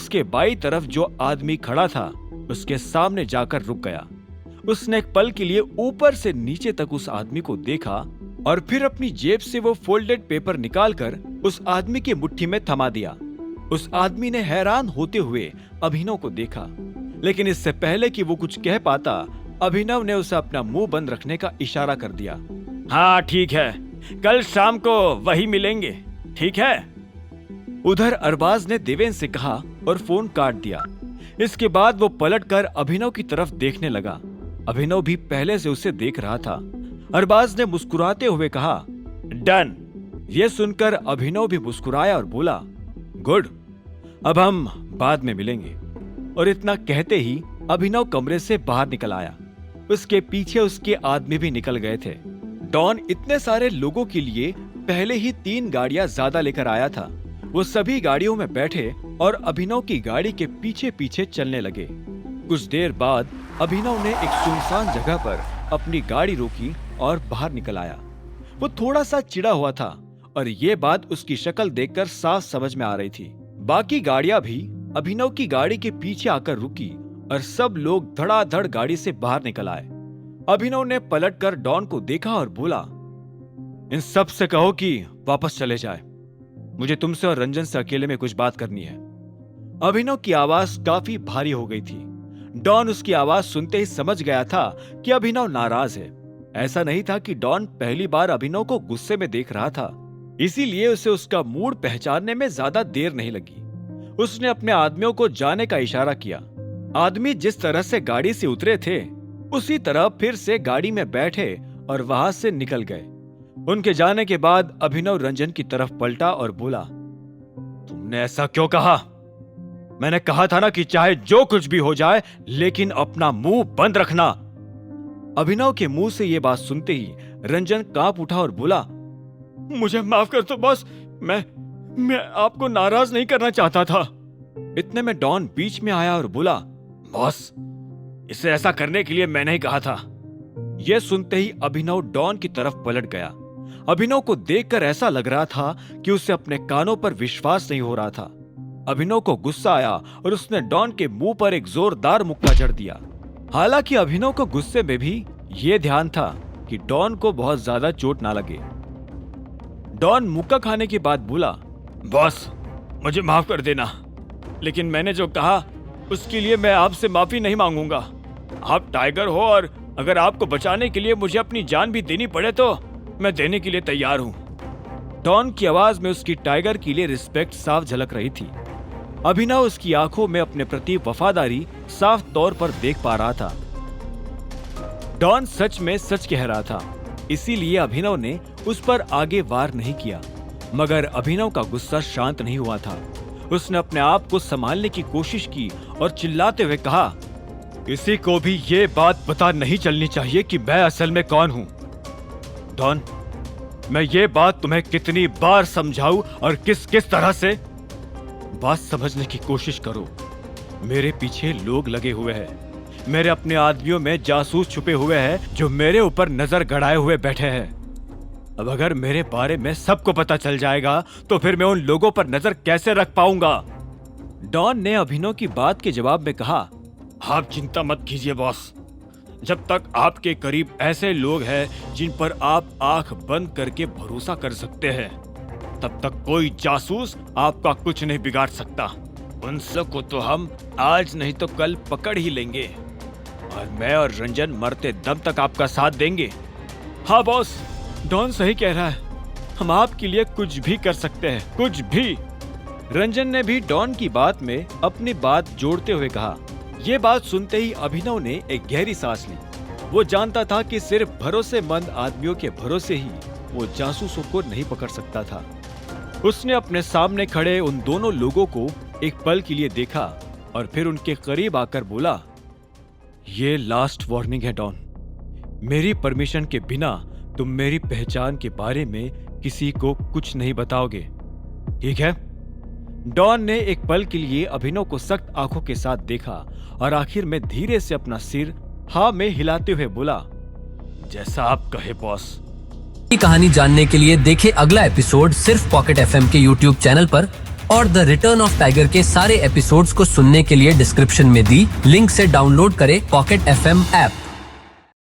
उसके बाईं तरफ जो आदमी खड़ा था उसके सामने जाकर रुक गया। उसने एक पल के लिए ऊपर से नीचे तक उस आदमी को देखा और फिर अपनी जेब से वो फोल्डेड पेपर निकालकर उस आदमी की मुट्ठी में थमा दिया। उस आदमी ने हैरान होते हुए अभिनव को देखा, लेकिन इससे पहले कि वो कुछ कह पाता, अभिनव ने उसे अपना मुंह बंद रखने का इशारा कर दिया। हाँ ठीक है, कल शाम को वही मिलेंगे, ठीक है? उधर अरबाज ने देवेंद्र से कहा और फोन काट दिया। इसके बाद वो पलटकर अभिनव की तरफ देखने लगा। अभिनव भी पहले से उसे देख रहा था। अरबाज ने मुस्कुराते हुए कहा, डन। ये सुनकर अभिनव भी मुस्कुराया और बोला, गुड, अब हम बाद में मिलेंगे। और इतना कहते ही अभिनव कमरे से बाहर निकल आया। उसके पीछे उसके आदमी भी निकल गए थे। डॉन इतने सारे लोगों के लिए पहले ही 3 गाड़ियां ज्यादा लेकर आया था। वो सभी गाड़ियों में बैठे और अभिनव की गाड़ी के पीछे पीछे चलने लगे। कुछ देर बाद अभिनव ने एक सुनसान जगह पर अपनी गाड़ी रोकी और बाहर निकल आया। वो थोड़ा सा चिढ़ा हुआ था और ये बात उसकी शक्ल देखकर साफ समझ में आ रही थी। बाकी गाड़ियां भी अभिनव की गाड़ी के पीछे आकर रुकी और सब लोग धड़ाधड़ गाड़ी से बाहर निकल आए। अभिनव ने पलटकर डॉन को देखा और बोला, इन सब से कहो कि वापस चले जाए, मुझे तुमसे और रंजन से अकेले में कुछ बात करनी है। अभिनव की आवाज काफी भारी हो गई थी। डॉन उसकी आवाज सुनते ही समझ गया था कि अभिनव नाराज है। ऐसा नहीं था कि डॉन पहली बार अभिनव को गुस्से में देख रहा था, इसीलिए उसे उसका मूड पहचानने में ज्यादा देर नहीं लगी। उसने अपने आदमियों को जाने का इशारा किया। आदमी जिस तरह से गाड़ी से उतरे थे उसी तरह फिर से गाड़ी में बैठे और वहां से निकल गए। उनके जाने के बाद अभिनव रंजन की तरफ पलटा और बोला, तुमने ऐसा क्यों कहा? मैंने कहा था ना कि चाहे जो कुछ भी हो जाए लेकिन अपना मुंह बंद रखना। अभिनव के मुंह से यह बात सुनते ही रंजन कांप उठा और बोला, मुझे माफ कर दो बॉस, मैं आपको नाराज नहीं करना चाहता था। इतने में डॉन बीच में आया और बोला, बॉस, इसे ऐसा करने के लिए मैंने ही कहा था। यह सुनते ही अभिनव डॉन की तरफ पलट गया। अभिनव को देखकर ऐसा लग रहा था कि उसे अपने कानों पर विश्वास नहीं हो रहा था। अभिनव को गुस्सा आया और उसने डॉन के मुंह पर एक जोरदार मुक्का जड़ दिया। हालांकि अभिनव को गुस्से में भी यह ध्यान था कि डॉन को बहुत ज्यादा चोट ना लगे। डॉन मुक्का खाने के बाद बोला, बॉस, मुझे माफ कर देना, लेकिन मैंने जो कहा उसके लिए मैं आपसे माफी नहीं मांगूंगा। आप टाइगर हो और अगर आपको बचाने के लिए मुझे अपनी जान भी देनी पड़े तो मैं देने के लिए तैयार हूं। डॉन की आवाज में उसकी टाइगर के लिए रिस्पेक्ट साफ झलक रही थी। अभिनव उसकी आंखों में अपने प्रति वफादारी साफ तौर पर देख पा रहा था। डॉन सच में सच कह रहा था, इसीलिए अभिनव ने उस पर आगे वार नहीं किया। मगर अभिनव का गुस्सा शांत नहीं हुआ था। उसने अपने आप को संभालने की कोशिश की और चिल्लाते हुए कहा, किसी को भी ये बात पता नहीं चलनी चाहिए कि मैं असल में कौन हूं। डॉन, मैं ये बात तुम्हें कितनी बार समझाऊं और किस किस तरह से? बात समझने की कोशिश करो। मेरे पीछे लोग लगे हुए हैं। मेरे अपने आदमियों में जासूस छुपे हुए हैं जो मेरे ऊपर नजर गड़ाए हुए बैठे हैं। अब अगर मेरे बारे में सबको पता चल जाएगा तो फिर मैं उन लोगों पर नजर कैसे रख पाऊंगा? डॉन ने अभिनव की बात के जवाब में कहा, आप चिंता मत कीजिए बॉस। जब तक आपके करीब ऐसे लोग हैं जिन पर आप आंख बंद करके भरोसा कर सकते हैं, तब तक कोई जासूस आपका कुछ नहीं बिगाड़ सकता। उन सब को तो हम आज नहीं तो कल पकड़ ही लेंगे और मैं और रंजन मरते दम तक आपका साथ देंगे। हाँ बॉस, डॉन सही कह रहा है, हम आपके लिए कुछ भी कर सकते हैं, कुछ भी। रंजन ने भी डॉन की बात में अपनी बात जोड़ते हुए कहा। ये बात सुनते ही अभिनव ने एक गहरी सांस ली। वो जानता था कि सिर्फ भरोसेमंद आदमियों के भरोसे ही वो जासूसों को नहीं पकड़ सकता था। उसने अपने सामने खड़े उन दोनों लोगों को एक पल के लिए देखा और फिर उनके करीब आकर बोला, ये लास्ट वार्निंग है डॉन। मेरी परमिशन के बिना तुम मेरी पहचान के बारे में किसी को कुछ नहीं बताओगे, ठीक है? डॉन ने एक पल के लिए अभिनव को सख्त आंखों के साथ देखा और आखिर में धीरे से अपना सिर हाँ में हिलाते हुए बोला, जैसा आप कहे बॉस। ये कहानी जानने के लिए देखें अगला एपिसोड सिर्फ पॉकेट एफएम के यूट्यूब चैनल पर। और द रिटर्न ऑफ टाइगर के सारे एपिसोड्स को सुनने के लिए डिस्क्रिप्शन में दी लिंक से डाउनलोड करें पॉकेट FM ऐप।